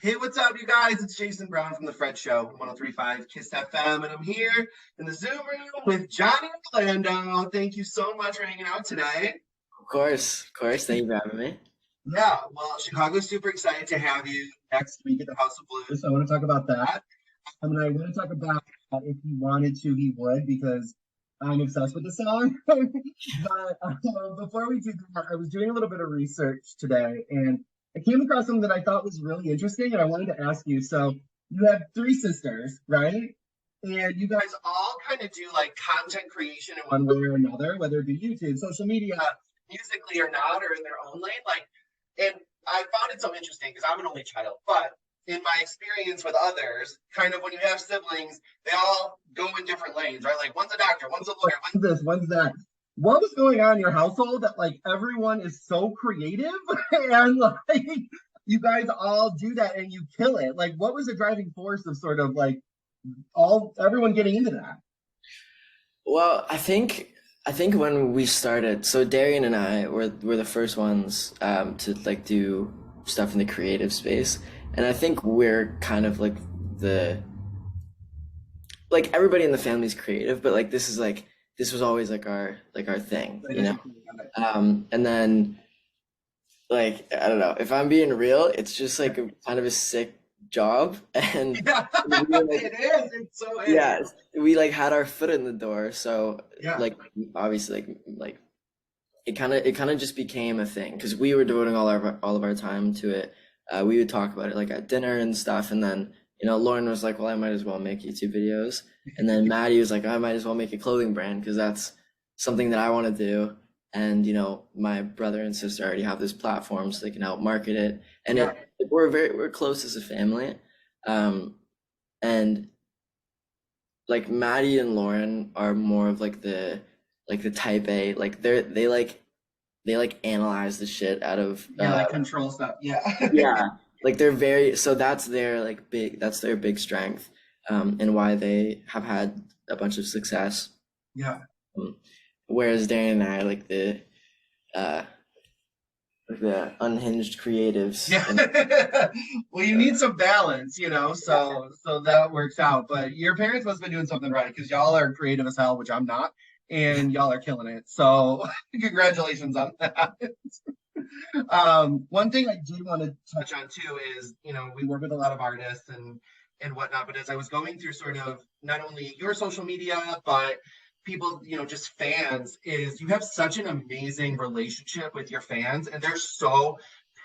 Hey, what's up, you guys? It's Jason Brown from The Fred Show, 1035 Kiss FM, and I'm here in the Zoom room with Johnny Orlando. Thank you so much for hanging out today. Of course, of course. Thank you for having me. Yeah, well, Chicago's super excited to have you next week at the House of Blues. So I want to talk about that. I mean, I want to talk about if he wanted to, he would, because I'm obsessed with the song. But before we do that, I was doing a little bit of research today, and I came across something that I thought was really interesting, and I wanted to ask you. So you have three sisters, right? And you guys all kind of do like content creation in one way or another, whether it be YouTube, social media, musically or not, or in their own lane. And I found it so interesting because I'm an only child, but in my experience with others, kind of when you have siblings, they all go in different lanes, right? Like one's a doctor, one's a lawyer, one's this, one's that. What was going on in your household that like everyone is so creative and like you guys all do that and you kill it? Like what was the driving force of sort of like everyone getting into that? Well, I think when we started, so Darian and I were the first ones to like do stuff in the creative space, and I think we're kind of like the like everybody in the family's creative, but like this was always like our thing, you know. And then like I don't know if I'm being real, it's just like a kind of a sick job, and Yeah, we were like it is. It so is. yeah, we like had our foot in the door, so Yeah. like obviously like it kind of just became a thing because we were devoting all of our time to it. We would talk about it like at dinner and stuff, and then Lauren was like, "Well, I might as well make YouTube videos," and then Maddie was like, "I might as well make a clothing brand because that's something that I want to do." And my brother and sister already have this platform, so they can help market it, and Yeah. we're close as a family, and like Maddie and Lauren are more of like the type A, like they analyze the shit out of Yeah, like control stuff. Yeah. yeah, like they're very, so that's their big strength, and why they have had a bunch of success. Yeah. Um, Whereas Darren and I are uh like the unhinged creatives, Yeah. and Well, you need some balance, so that works out. But your parents must have been doing something right because y'all are creative as hell, which I'm not, and y'all are killing it. So congratulations on that. One thing I did want to touch on too is, we work with a lot of artists and whatnot, but as I was going through sort of not only your social media, but people, just fans, is you have such an amazing relationship with your fans, and they're so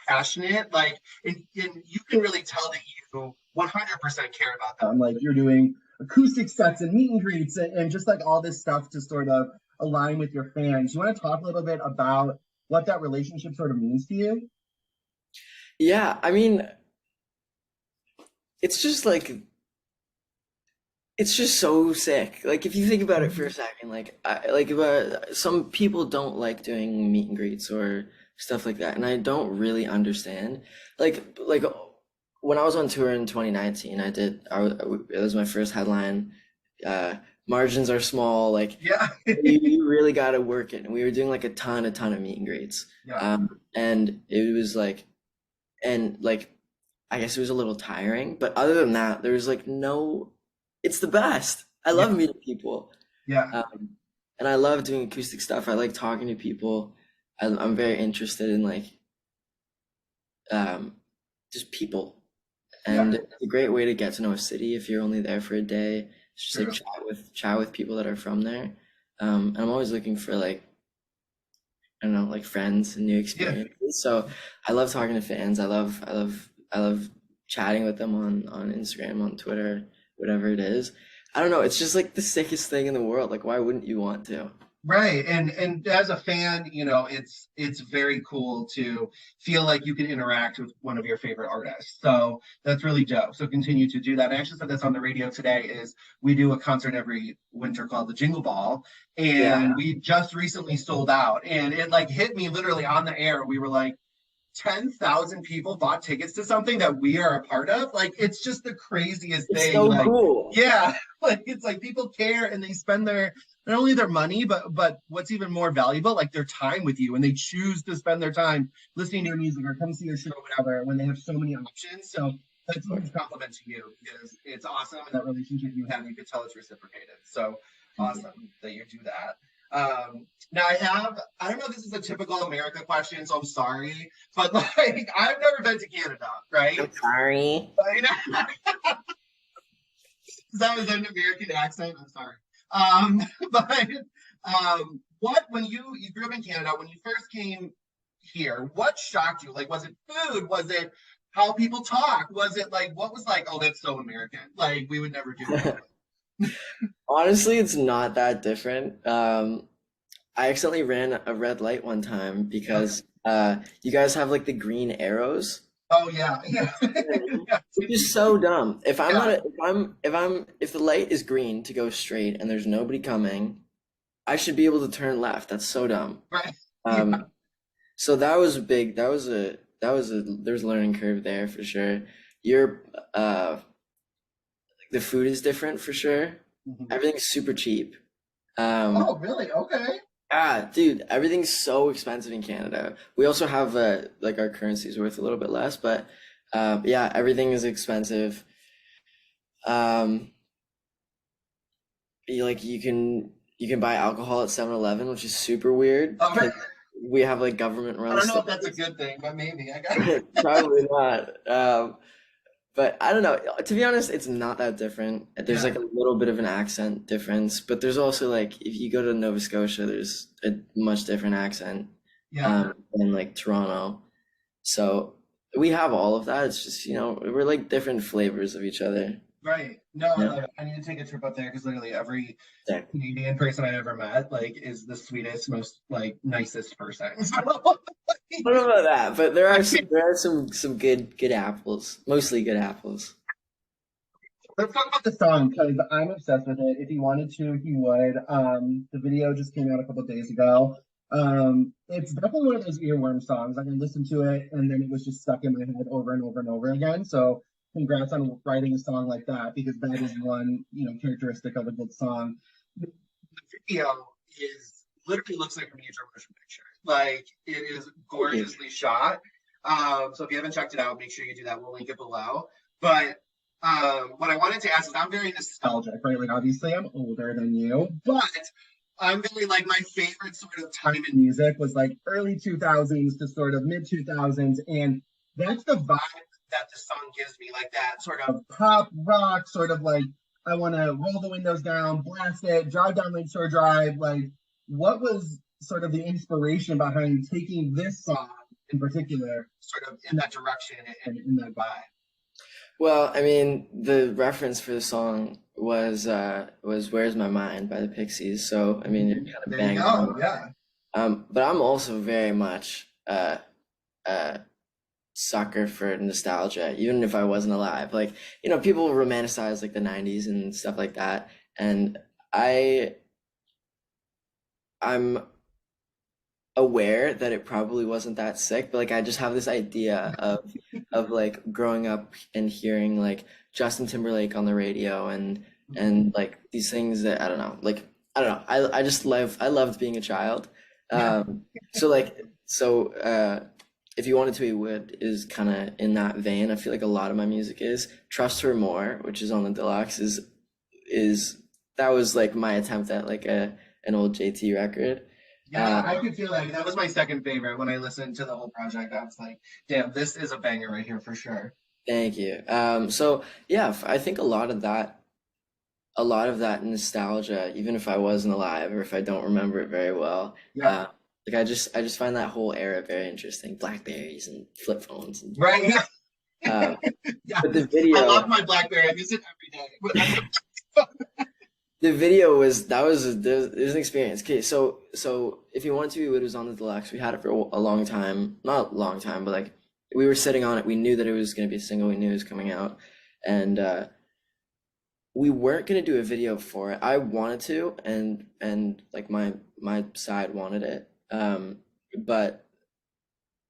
passionate. Like, and you can really tell that you 100% care about them. Like, you're doing acoustic sets and meet and greets and just like all this stuff to sort of align with your fans. You want to talk a little bit about what that relationship sort of means to you? yeah, I mean, it's just like it's just so sick. Like if you think about it for a second, some people don't like doing meet and greets or stuff like that, and I don't really understand. Like when I was on tour in 2019, it was my first headline. Uh, Margins are small. Like Yeah. you really got to work it, and we were doing like a ton of meet and greets. Yeah. And it was like I guess it was a little tiring, but other than that, there was like no, it's the best. I Yeah. love meeting people. Yeah. And I love doing acoustic stuff. I like talking to people. I'm very interested in like um, just people. Yeah. And it's a great way to get to know a city if you're only there for a day. It's just like True. chat with people that are from there. And I'm always looking for like I don't know, like friends and new Yeah. experiences. So I love talking to fans. I love chatting with them on Instagram, on Twitter, whatever it is. I don't know. It's just like the sickest thing in the world. Like, why wouldn't you want to? Right. And as a fan, it's very cool to feel like you can interact with one of your favorite artists. So that's really dope. So continue to do that. I actually said this on the radio today is we do a concert every winter called the Jingle Ball. Yeah. And we just recently sold out. And it like hit me literally on the air. We were like, 10,000 people bought tickets to something that we are a part of. Like, it's just the craziest It's thing. so Like, cool. yeah, like it's like people care and they spend their not only their money, but what's even more valuable, like their time with you, and they choose to spend their time listening to your music or come see your show, or whatever, when they have so many options. So that's a huge compliment to you because it's awesome and that relationship you have, you could tell it's reciprocated. So awesome that you do that. Now I don't know if this is a typical America question, so I'm sorry, but like I've never been to Canada, right? I'm sorry. Is that an American accent? I'm sorry. But what when you grew up in Canada, when you first came here, what shocked you? Like, was it food? Was it how people talk? Was it like what was like, oh, that's so American. Like we would never do that. Honestly, it's not that different. I accidentally ran a red light one time Okay. because you guys have like the green arrows, Oh yeah, yeah, yeah, which is so dumb. If I'm not yeah. a, if the light is green to go straight and there's nobody coming, I should be able to turn left. That's so dumb. Right. Yeah, Um, so that was a big, there's a learning curve there for sure. Your the food is different for sure. mhm. Everything's super cheap. Um, Oh really? Okay. dude, everything's so expensive in Canada. We also have like our currency is worth a little bit less, but yeah, everything is expensive. Um, like you can buy alcohol at 7-Eleven, which is super weird Oh, because we have like government I run don't know if stuff. that's a good thing, but maybe I got. Probably not. But I don't know. To be honest, it's not that different. There's Yeah, like a little bit of an accent difference, but there's also like if you go to Nova Scotia, there's a much different accent yeah. than like Toronto. So we have all of that. It's just, we're like different flavors of each other. Right. No, I Yeah. love it. I need to take a trip up there because literally every Yeah. Canadian person I ever met, like, is the sweetest, most like nicest person. So, I don't know about that, but there are some good apples. Mostly good apples. let's talk about the song because I'm obsessed with it. If he wanted to, he would. The video just came out a couple days ago. It's definitely one of those earworm songs. I can listen to it and then it was just stuck in my head over and over and over again. So congrats on writing a song like that because that is one, characteristic of a good song. The video is literally looks like a major motion picture. Like it is Thank you. gorgeously shot. So if you haven't checked it out, make sure you do that. We'll link it below. But what I wanted to ask is I'm very nostalgic, right? Like obviously I'm older than you, but I'm very like my favorite sort of time in music was like early 2000s to sort of mid 2000s, and that's the vibe that the song gives me, like that sort of pop rock, sort of like I want to roll the windows down, blast it, drive down Lakeshore Drive. Like, what was sort of the inspiration behind taking this song in particular, sort of in that direction and in that vibe? Well, I mean, the reference for the song was "Where's My Mind" by the Pixies. So, I mean, you're kind of There you banging go. on. Yeah. But I'm also very much a sucker for nostalgia, even if I wasn't alive. Like, people romanticize like the 90s and stuff like that. And I I'm aware that it probably wasn't that sick, but like I just have this idea of like growing up and hearing like Justin Timberlake on the radio and like these things that I don't know, like I don't know. I loved being a child. Yeah. So like if you wanted to be would is kind of in that vein. I feel like a lot of my music is Trust Her More, which is on the deluxe is that was like my attempt at like a an old JT record. Yeah, I could feel like that was my second favorite when I listened to the whole project. I was like, damn, this is a banger right here for sure. Thank you. So yeah, I think a lot of that nostalgia, even if I wasn't alive or if I don't remember it very well, Yeah. like I just find that whole era very interesting. Blackberries and flip phones and Right. Yeah. uh, Yeah. but I love my BlackBerry. I use it every day. the video was that was there's an experience. Okay, so if you want to, it was on the deluxe. We had it for a long time, not a long time, but like we were sitting on it. We knew that it was going to be a single. We knew it was coming out, and we weren't gonna do a video for it. I wanted to, and like my side wanted it. But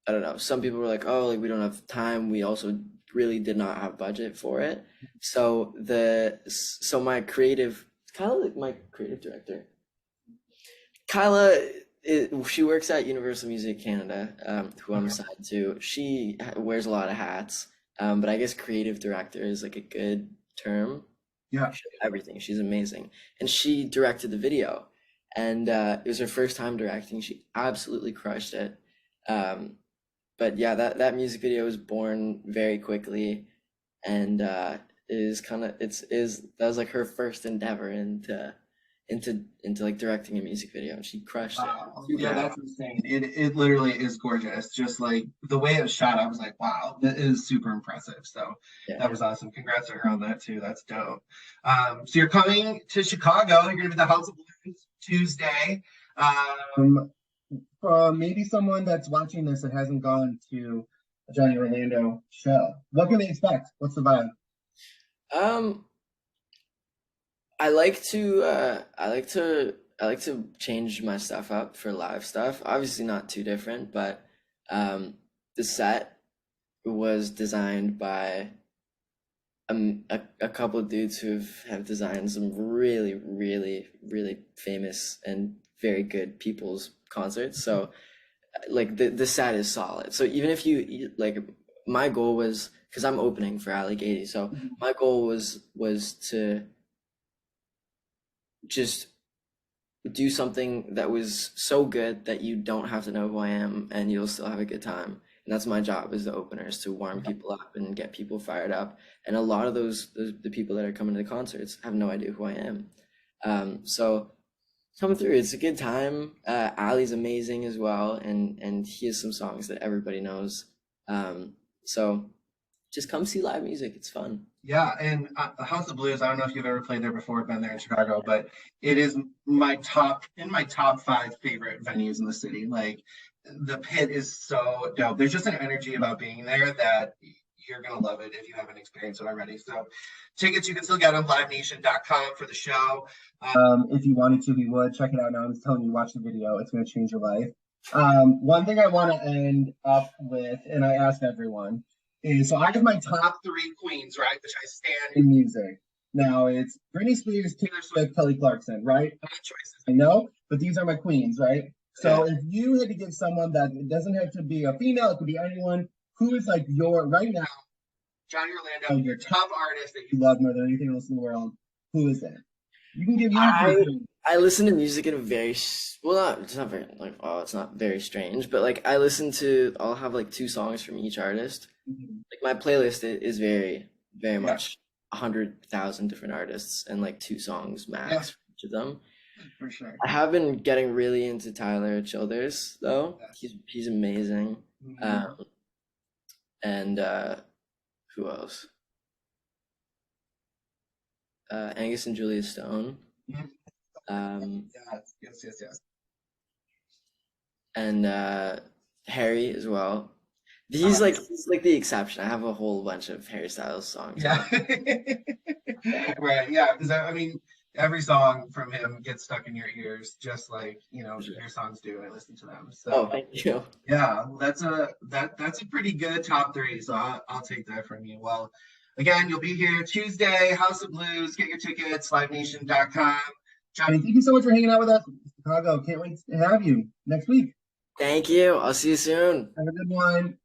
I don't know. Some people were like, "Oh, like we don't have time." We also really did not have budget for it. So my creative, kind of like my creative director, Kyla, she works at Universal Music Canada, who I'm assigned to. She wears a lot of hats, But I guess creative director is like a good term. Yeah. She did everything. She's amazing. And she directed the video. And it was her first time directing. She absolutely crushed it. Um, but yeah, that music video was born very quickly, and is kind of it's is that was like her first endeavor into like directing a music video, and she crushed it. Wow. Super Yeah, happy. that's insane. It literally is gorgeous. Just like the way it was shot, I was like, wow, that is super impressive. So Yeah. that was awesome. Congrats to her on that too. That's dope. So you're coming to Chicago. You're gonna be at the House of Blues Tuesday. From maybe someone that's watching this that hasn't gone to a Johnny Orlando show, what can they expect? What's the vibe? Um, I like to change my stuff up for live stuff. Obviously not too different, but the set was designed by a couple of dudes who have designed some really, really, really famous and very good people's concerts. So like the set is solid. So even if like my goal was because I'm opening for Ali Gady, so my goal was to just do something that was so good that you don't have to know who I am and you'll still have a good time. And that's my job as the opener, is to warm people up and get people fired up. And a lot of the people that are coming to the concerts have no idea who I am. So coming through, it's a good time. Ali's amazing as well, and he has some songs that everybody knows. So just come see live music. It's fun. Yeah, and House of Blues. I don't know if you've ever played there before, been there in Chicago, but it is my top five favorite venues in the city. Like the pit is so dope. There's just an energy about being there that you're gonna love it if you haven't experienced it already. So tickets you can still get on livenation.com for the show. If you wanted to, we would check it out now. I'm just telling you, watch the video. It's gonna change your life. One thing I want to end up with, and I asked everyone, is so I have my top three queens, right? Which I stand in music. Now it's Britney Spears, Taylor Swift, Kelly Clarkson, right? Bad choices, I know, but these are my queens, right? So if you had to give someone that it doesn't have to be a female, it could be anyone, who is like your right now, Johnny Orlando, your top artist that you love more than anything else in the world, who is that? You can give you I three. I listen to music in a very well, not it's not very like oh, it's not very strange, but like I'll have like two songs from each artist. Mhm. Like my playlist is very Yeah, much 100,000 different artists and like two songs yeah, max for each of them. for sure. I have been getting really into Tyler Childers though. Yes. He's amazing. Mhm. Um, and who else? Angus and Julia Stone. Mhm. Um, Yes. and Harry as well. Uh, He's like the exception. I have a whole bunch of Harry Styles songs yeah. on. Right. Yeah. Because I mean, every song from him gets stuck in your ears, just like For sure. your songs do. I listen to them. Oh, So thank you. yeah, that's a pretty good top three. So I'll take that from you. Well, again, you'll be here Tuesday, House of Blues. Get your tickets, livenation.com. Johnny, thank you so much for hanging out with us in Chicago. Can't wait to have you next week. Thank you. I'll see you soon. Have a good one.